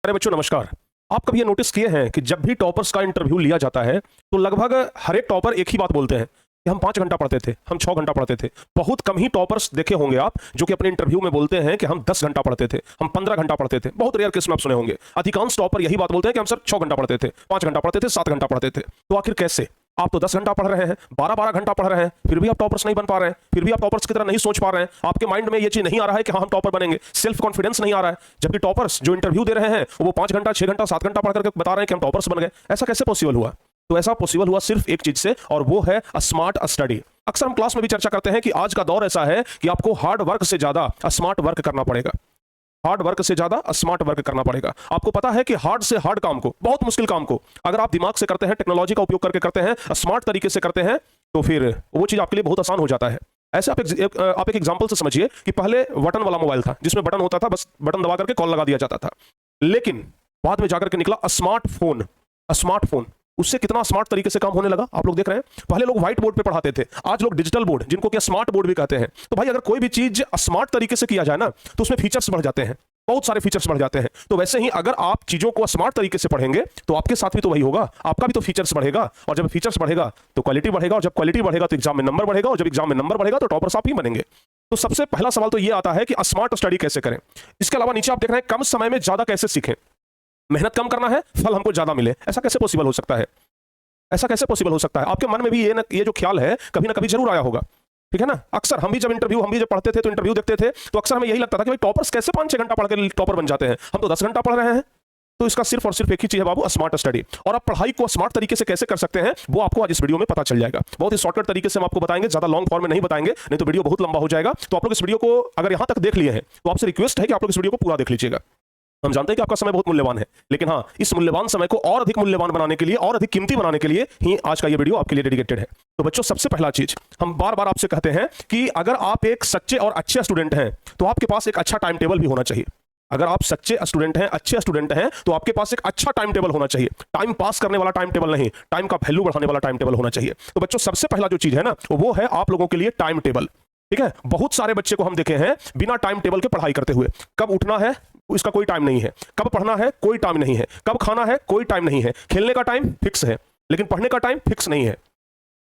अरे बच्चों नमस्कार। आप कभी ये नोटिस किए हैं कि जब भी टॉपर्स का इंटरव्यू लिया जाता है तो लगभग हर एक टॉपर एक ही बात बोलते हैं कि हम 5 घंटा पढ़ते थे, हम 6 घंटा पढ़ते थे। बहुत कम ही टॉपर्स देखे होंगे आप जो कि अपने इंटरव्यू में बोलते हैं कि हम 10 घंटा पढ़ते थे, हम 15 घंटा पढ़ते थे। बहुत रेयर केस में आप सुने होंगे। अधिकांश टॉपर यही बात बोलते हैं कि हम सर 6 घंटा पढ़ते थे, 5 घंटा पढ़ते थे, 7 घंटा पढ़ते थे। तो आखिर कैसे? आप तो 10 घंटा पढ़ रहे हैं, 12-12 घंटा पढ़ रहे हैं, फिर भी आप टॉपर्स नहीं बन पा रहे हैं, फिर भी आप टॉपर्स की तरह नहीं सोच पा रहे हैं। आपके माइंड में ये चीज नहीं आ रहा है कि हाँ हम टॉपर बनेंगे, सेल्फ कॉन्फिडेंस नहीं आ रहा है। जबकि टॉपर्स जो इंटरव्यू दे रहे हैं वो 5 घंटा, 6 घंटा, 7 घंटा पढ़ करके बता रहे हैं कि हम टॉपर्स बन गए। ऐसा कैसे पॉसिबल हुआ? तो ऐसा पॉसिबल हुआ सिर्फ एक चीज से, और वो है स्मार्ट स्टडी। अक्सर हम क्लास में भी चर्चा करते हैं कि आज का दौर ऐसा है कि आपको हार्ड वर्क से ज्यादा स्मार्ट वर्क करना पड़ेगा। हार्ड वर्क से ज्यादा स्मार्ट वर्क करना पड़ेगा। आपको पता है कि हार्ड से हार्ड काम को, बहुत मुश्किल काम को अगर आप दिमाग से करते हैं, टेक्नोलॉजी का उपयोग करके करते हैं, स्मार्ट तरीके से करते हैं, तो फिर वो चीज आपके लिए बहुत आसान हो जाता है। ऐसे आप एक एग्जांपल से समझिए कि पहले बटन वाला मोबाइल था जिसमें बटन होता था, बस बटन दबा करके कॉल लगा दिया जाता था। लेकिन बाद में जाकर के निकला स्मार्टफोन। स्मार्टफोन उससे कितना स्मार्ट तरीके से काम होने लगा आप लोग देख रहे हैं। पहले लोग व्हाइट बोर्ड पे पढ़ाते थे, आज लोग डिजिटल बोर्ड, जिनको कि स्मार्ट बोर्ड भी कहते हैं। तो भाई अगर कोई भी चीज स्मार्ट तरीके से किया जाए ना तो उसमें फीचर्स बढ़ जाते हैं, बहुत सारे फीचर्स बढ़ जाते हैं। तो वैसे ही अगर आप चीजों को स्मार्ट तरीके से पढ़ेंगे तो आपके साथ भी तो वही होगा, आपका भी तो फीचर्स बढ़ेगा। और जब फीचर्स बढ़ेगा तो क्वालिटी बढ़ेगा, और जब क्वालिटी बढ़ेगा तो एग्जाम में नंबर बढ़ेगा, और जब एग्जाम में नंबर बढ़ेगा तो टॉपर्स आप ही बनेंगे। तो सबसे पहला सवाल तो ये आता है कि स्मार्ट स्टडी कैसे करें। इसके अलावा नीचे आप देख रहे हैं कम समय में ज्यादा कैसे सीखें। मेहनत कम करना है, फल हमको ज्यादा मिले, ऐसा कैसे पॉसिबल हो सकता है? ऐसा कैसे पॉसिबल हो सकता है? आपके मन में भी ये जो ख्याल है कभी ना कभी जरूर आया होगा, ठीक है ना। अक्सर हम भी जब पढ़ते थे तो इंटरव्यू देखते थे तो अक्सर हमें यही लगता था कि भाई टॉपर्स कैसे 5-6 घंटा पढ़ के टॉपर बन जाते हैं, हम तो 10 घंटा पढ़ रहे हैं। तो इसका सिर्फ और सिर्फ एक ही चीज है बाबू, स्मार्ट स्टडी। और आप पढ़ाई को स्मार्ट तरीके से कैसे कर सकते हैं वो आपको आज इस वीडियो में पता चल जाएगा। बहुत ही शॉर्टकट तरीके से हम आपको बताएंगे, ज्यादा लॉन्ग फॉर्म में नहीं बताएंगे, नहीं तो वीडियो बहुत लंबा हो जाएगा। तो आप लोग इस वीडियो को अगर यहां तक देख लिए हैं तो आपसे रिक्वेस्ट है कि आप लोग इस वीडियो को पूरा देख लीजिएगा। हम जानते हैं कि आपका समय बहुत मूल्यवान है, लेकिन हाँ, इस मूल्यवान समय को और अधिक मूल्यवान बनाने के लिए, और अधिक कीमती बनाने के लिए ही आज का ये वीडियो आपके लिए डेडिकेटेड है। तो बच्चों सबसे पहला चीज हम बार बार आपसे कहते हैं कि अगर आप एक सच्चे और अच्छे स्टूडेंट हैं तो आपके पास एक अच्छा टाइम टेबल भी होना चाहिए। अगर आप सच्चे स्टूडेंट हैं, अच्छे स्टूडेंट हैं, तो आपके पास एक अच्छा टाइम टेबल होना चाहिए। टाइम पास करने वाला टाइम टेबल नहीं, टाइम का वैल्यू बढ़ाने वाला टाइम टेबल होना चाहिए। तो बच्चों सबसे पहला जो चीज है ना वो है आप लोगों के लिए टाइम टेबल। ठीक है, बहुत सारे बच्चे को हम देखे हैं बिना टाइम टेबल के पढ़ाई करते हुए। कब उठना है इसका कोई टाइम नहीं है, कब पढ़ना है कोई टाइम नहीं है, कब खाना है कोई टाइम नहीं है, खेलने का टाइम फिक्स है लेकिन पढ़ने का टाइम फिक्स नहीं है।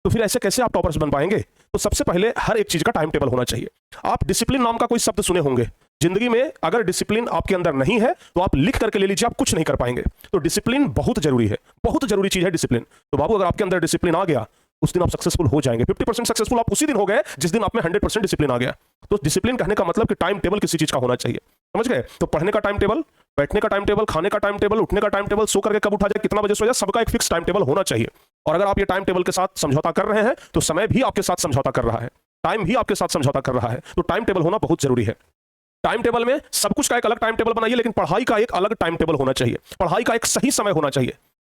तो फिर ऐसे कैसे आप टॉपर्स बन पाएंगे? तो सबसे पहले हर एक चीज का टाइम टेबल होना चाहिए। आप डिसिप्लिन नाम का कोई शब्द सुने होंगे जिंदगी में। अगर डिसिप्लिन आपके अंदर नहीं है तो आप लिख करके ले लीजिए, आप कुछ नहीं कर पाएंगे। तो डिसिप्लिन बहुत जरूरी है, बहुत जरूरी चीज है डिसिप्लिन। तो बाबू अगर आपके अंदर डिसिप्लिन आ गया उस दिन आप सक्सेसफुल हो जाएंगे। 50% सक्सेसफुल आप उसी दिन हो गए जिस दिन आप में 100% डिसिप्लिन आ गया। तो डिसिप्लिन कहने का मतलब कि टाइम टेबल किसी चीज का होना चाहिए, समझ गए। तो पढ़ने का टाइम टेबल, बैठने का टाइम टेबल, खाने का टाइम टेबल, उठने का टाइम टेबल, सो करके कब उठा जाए, कितना बजे सो जाए, सबका एक फिक्स टाइम टेबल होना चाहिए। और अगर आप ये टाइम टेबल के साथ समझौता कर रहे हैं तो समय भी आपके साथ समझौता कर रहा है, टाइम भी आपके साथ समझौता कर रहा है। तो टाइम टेबल होना बहुत जरूरी है। टाइम टेबल में सब कुछ का एक अलग टाइम टेबल बनाइए, लेकिन पढ़ाई का एक अलग टाइम टेबल होना चाहिए। पढ़ाई का एक सही समय होना चाहिए,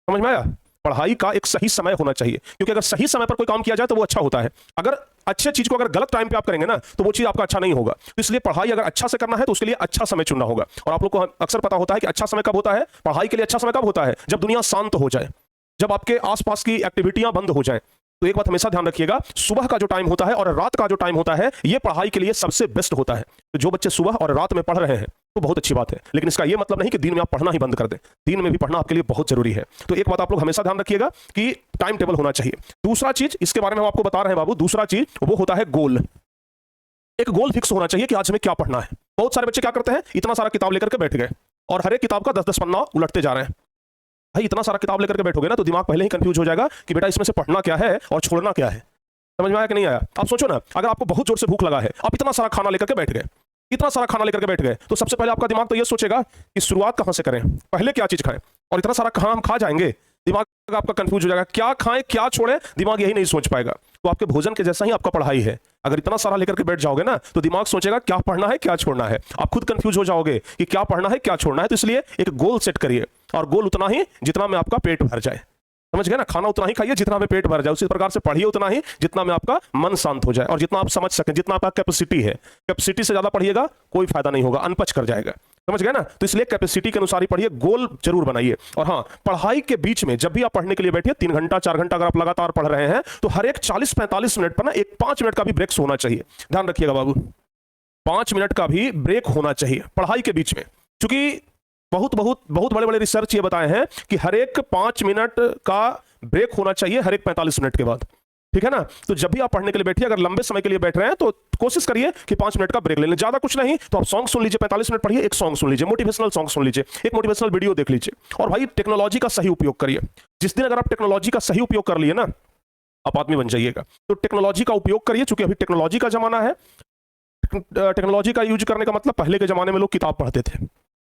समझ में आया? पढ़ाई का एक सही समय होना चाहिए, क्योंकि अगर सही समय पर कोई काम किया जाए तो वो अच्छा होता है। अगर अच्छे चीज को अगर गलत टाइम पे आप करेंगे ना तो वो चीज आपका अच्छा नहीं होगा। तो इसलिए पढ़ाई अगर अच्छा से करना है तो उसके लिए अच्छा समय चुनना होगा। और आप लोग को अक्सर पता होता है कि अच्छा समय कब होता है पढ़ाई के लिए? अच्छा समय कब होता है? जब दुनिया शांत हो जाए, जब आपके आसपास की एक्टिविटियां बंद हो जाए। तो एक बात हमेशा ध्यान रखिएगा, सुबह का जो टाइम होता है और रात का जो टाइम होता है ये पढ़ाई के लिए सबसे बेस्ट होता है। तो जो बच्चे सुबह और रात में पढ़ रहे हैं तो बहुत अच्छी बात है, लेकिन इसका यह मतलब नहीं कि दिन में आप पढ़ना ही बंद कर दें। दिन में भी पढ़ना आपके लिए बहुत जरूरी है। तो एक बात आप लोग हमेशा ध्यान रखिएगा कि टाइम टेबल होना चाहिए। दूसरा चीज इसके बारे में हम आपको बता रहे हैं बाबू, दूसरा चीज वो होता है गोल। एक गोल फिक्स होना चाहिए कि आज हमें क्या पढ़ना है। बहुत सारे बच्चे क्या करते हैं, इतना सारा किताब लेकर के बैठ गए और हर एक किताब का 10-10 पन्ना उलटते जा रहे हैं। भाई इतना सारा किताब लेकर के बैठोगे ना तो दिमाग पहले ही कंफ्यूज हो जाएगा कि बेटा इसमें से पढ़ना क्या है और छोड़ना क्या है। समझ में आया कि नहीं आया? आप सोचो ना, अगर आपको बहुत जोर से भूख लगा है, आप इतना सारा खाना लेकर के बैठ गए, इतना सारा खाना लेकर के बैठ गए, तो सबसे पहले आपका दिमाग तो ये सोचेगा कि शुरुआत कहां से करें, पहले क्या चीज खाएं। और इतना सारा कहां हम खा जाएंगे, दिमाग आपका कंफ्यूज हो जाएगा, क्या खाएं क्या छोड़ें, दिमाग यही नहीं सोच पाएगा। तो आपके भोजन के जैसा ही आपका पढ़ाई है। अगर इतना सारा लेकर के बैठ जाओगे ना तो दिमाग सोचेगा क्या पढ़ना है क्या छोड़ना है। आप खुद कंफ्यूज हो जाओगे कि क्या पढ़ना है क्या छोड़ना है। तो इसलिए एक गोल सेट करिए, और गोल उतना ही जितना में आपका पेट भर जाए। समझ गए ना? खाना उतना ही खाइए जितना में पेट भर जाए, उसी प्रकार से पढ़िए उतना ही जितना में आपका मन शांत हो जाए और जितना आप समझ सकें, जितना आपका कैपेसिटी है। कैपेसिटी से ज्यादा पढ़िएगा कोई फायदा नहीं होगा, अनपच कर जाएगा। समझ गए ना? तो इसलिए कैपेसिटी के अनुसार ही पढ़िए, गोल जरूर बनाइए। और हाँ, पढ़ाई के बीच में जब भी आप पढ़ने के लिए बैठिए, 3 घंटा 4 घंटा अगर आप लगातार पढ़ रहे हैं तो हर एक 40-45 मिनट पर ना एक 5 मिनट का भी ब्रेक होना चाहिए। ध्यान रखिएगा बाबू, 5 मिनट का भी ब्रेक होना चाहिए पढ़ाई के बीच में। क्योंकि बहुत बहुत बहुत बड़े बड़े रिसर्च ये बताए हैं कि हर एक 5 मिनट का ब्रेक होना चाहिए हर एक 45 मिनट के बाद, ठीक है ना। तो जब भी आप पढ़ने के लिए बैठिए, अगर लंबे समय के लिए बैठ रहे हैं तो कोशिश करिए कि 5 मिनट का ब्रेक ले लें, ज्यादा कुछ नहीं तो आप सॉन्ग सुन लीजिए, 45 मिनट पढ़िए, एक सॉन्ग सुन लीजिए, मोटिवेशनल सॉन्ग सुन लीजिए, एक मोटिवेशनल वीडियो देख लीजिए। और भाई टेक्नोलॉजी का सही उपयोग करिए। जिस दिन अगर आप टेक्नोलॉजी का सही उपयोग कर लिए ना, आप आदमी बन जाइएगा। तो टेक्नोलॉजी का उपयोग करिए, चूंकि अभी टेक्नोलॉजी का जमाना है। टेक्नोलॉजी का यूज करने का मतलब, पहले के जमाने में लोग किताब पढ़ते थे,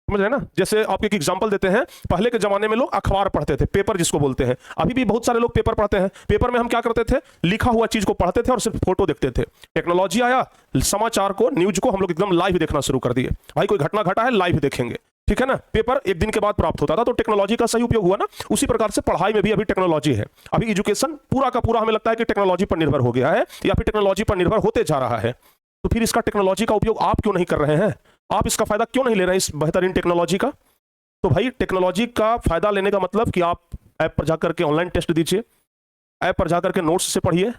समझ रहे ना। जैसे आपको एक एग्जांपल देते हैं, पहले के जमाने में लोग अखबार पढ़ते थे, पेपर जिसको बोलते हैं। अभी भी बहुत सारे लोग पेपर पढ़ते हैं। पेपर में हम क्या करते थे, लिखा हुआ चीज को पढ़ते थे और सिर्फ फोटो देखते थे। टेक्नोलॉजी आया, समाचार को, न्यूज को हम लोग एकदम लाइव देखना शुरू कर दिए। भाई कोई घटना घटा है, लाइव देखेंगे, ठीक है ना। पेपर एक दिन के बाद प्राप्त होता था, तो टेक्नोलॉजी का सही उपयोग हुआ ना। उसी प्रकार से पढ़ाई में भी अभी टेक्नोलॉजी है। अभी एजुकेशन पूरा का पूरा हमें लगता है कि टेक्नोलॉजी पर निर्भर हो गया है, या फिर टेक्नोलॉजी पर निर्भर होते जा रहा है। तो फिर इसका टेक्नोलॉजी का उपयोग आप क्यों नहीं कर रहे हैं? आप इसका फायदा क्यों नहीं ले रहे हैं, इस बेहतरीन टेक्नोलॉजी का? तो भाई टेक्नोलॉजी का फायदा लेने का मतलब कि आप ऐप पर जाकर के ऑनलाइन टेस्ट दीजिए, ऐप पर जाकर के नोट्स से पढ़िए।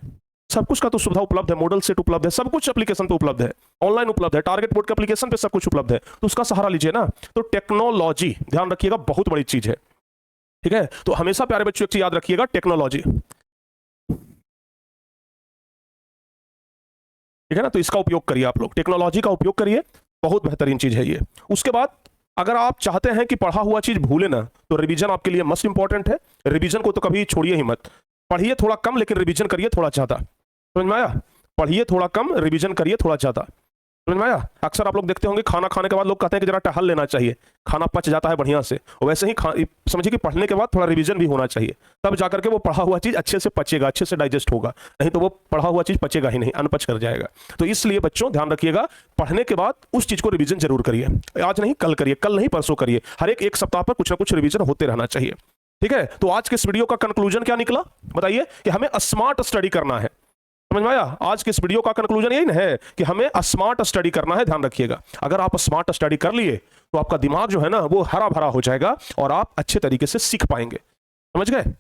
सब कुछ का तो सुविधा उपलब्ध है, मॉडल सेट उपलब्ध है, सब कुछ एप्लीकेशन पे उपलब्ध है, ऑनलाइन उपलब्ध है, टारगेट बोर्ड के एप्लीकेशन पे सब कुछ उपलब्ध है। तो उसका सहारा लीजिए ना। तो टेक्नोलॉजी, ध्यान रखिएगा, बहुत बड़ी चीज है, ठीक है। तो हमेशा प्यारे बच्चों एक चीज याद रखिएगा, टेक्नोलॉजी, ठीक है ना। तो इसका उपयोग करिए, आप लोग टेक्नोलॉजी का उपयोग करिए, बहुत बेहतरीन चीज है ये। उसके बाद अगर आप चाहते हैं कि पढ़ा हुआ चीज भूले ना, तो रिवीजन आपके लिए मस्ट इंपॉर्टेंट है। रिवीजन को तो कभी छोड़िए ही मत। पढ़िए थोड़ा कम, लेकिन रिवीजन करिए थोड़ा ज्यादा, समझ में आया। पढ़िए थोड़ा कम, रिवीजन करिए थोड़ा ज्यादा, समझ में आया। अक्सर आप लोग देखते होंगे, खाना खाने के बाद लोग कहते हैं कि जरा टहल लेना चाहिए, खाना पच जाता है बढ़िया से। वैसे ही समझिए कि पढ़ने के बाद थोड़ा रिवीजन भी होना चाहिए, तब जाकर के वो पढ़ा हुआ चीज अच्छे से पचेगा, अच्छे से डाइजेस्ट होगा। नहीं तो वो पढ़ा हुआ चीज पचेगा ही नहीं, अनपच कर जाएगा। तो इसलिए बच्चों ध्यान रखिएगा, पढ़ने के बाद उस चीज को रिवीजन जरूर करिए। आज नहीं कल करिए, कल नहीं परसों करिए, हर एक सप्ताह पर कुछ ना कुछ रिवीजन होते रहना चाहिए, ठीक है। तो आज के इस वीडियो का कंक्लूजन क्या निकला बताइए, कि हमें स्मार्ट स्टडी करना है, समझ में आया। आज के इस वीडियो का कंक्लूजन यही ना है कि हमें स्मार्ट स्टडी करना है। ध्यान रखिएगा, अगर आप स्मार्ट स्टडी कर लिए तो आपका दिमाग जो है ना वो हरा भरा हो जाएगा और आप अच्छे तरीके से सीख पाएंगे, समझ गए।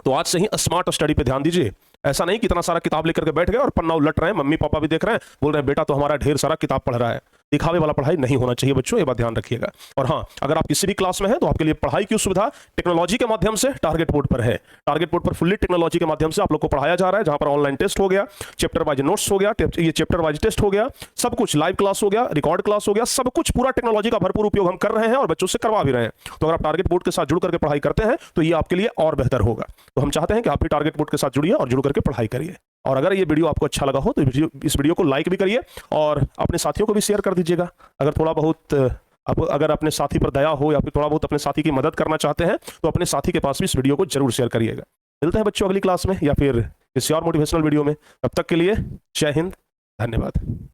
तो आज से ही स्मार्ट स्टडी पे ध्यान दीजिए। ऐसा नहीं कि इतना सारा किताब लेकर के बैठ गए और पन्ना उलट रहे हैं, मम्मी पापा भी देख रहे हैं, बोल रहे हैं बेटा तो हमारा ढेर सारा किताब पढ़ रहा है। दिखावे वाला पढ़ाई नहीं होना चाहिए बच्चों, ये बात ध्यान रखिएगा। और हाँ, अगर आप किसी भी क्लास में हैं तो आपके लिए पढ़ाई की सुविधा टेक्नोलॉजी के माध्यम से टारगेट बोर्ड पर है। टारगेट बोर्ड पर फुल्ली टेक्नोलॉजी के माध्यम से आप लोग को पढ़ाया जा रहा है, जहां पर ऑनलाइन टेस्ट हो गया, चैप्टर वाइज नोट्स हो गया, ये चैप्टर वाइज टेस्ट हो गया, सब कुछ लाइव क्लास हो गया, रिकॉर्ड क्लास हो गया, सब कुछ पूरा टेक्नोलॉजी का भरपूर उपयोग हम कर रहे हैं और बच्चों से करवा भी रहे हैं। तो अगर आप टारगेट बोर्ड के साथ जुड़ करके पढ़ाई करते हैं तो ये आपके लिए और बेहतर होगा। तो हम चाहते हैं कि आप भी टारगेट बोर्ड के साथ जुड़िए और जुड़ करके पढ़ाई करिए। और अगर ये वीडियो आपको अच्छा लगा हो तो इस वीडियो को लाइक भी करिए और अपने साथियों को भी शेयर कर दीजिएगा। अगर थोड़ा बहुत अगर अपने साथी पर दया हो या फिर थोड़ा बहुत अपने साथी की मदद करना चाहते हैं तो अपने साथी के पास भी इस वीडियो को जरूर शेयर करिएगा। मिलते हैं बच्चों अगली क्लास में या फिर किसी और मोटिवेशनल वीडियो में। तब तक के लिए जय हिंद, धन्यवाद।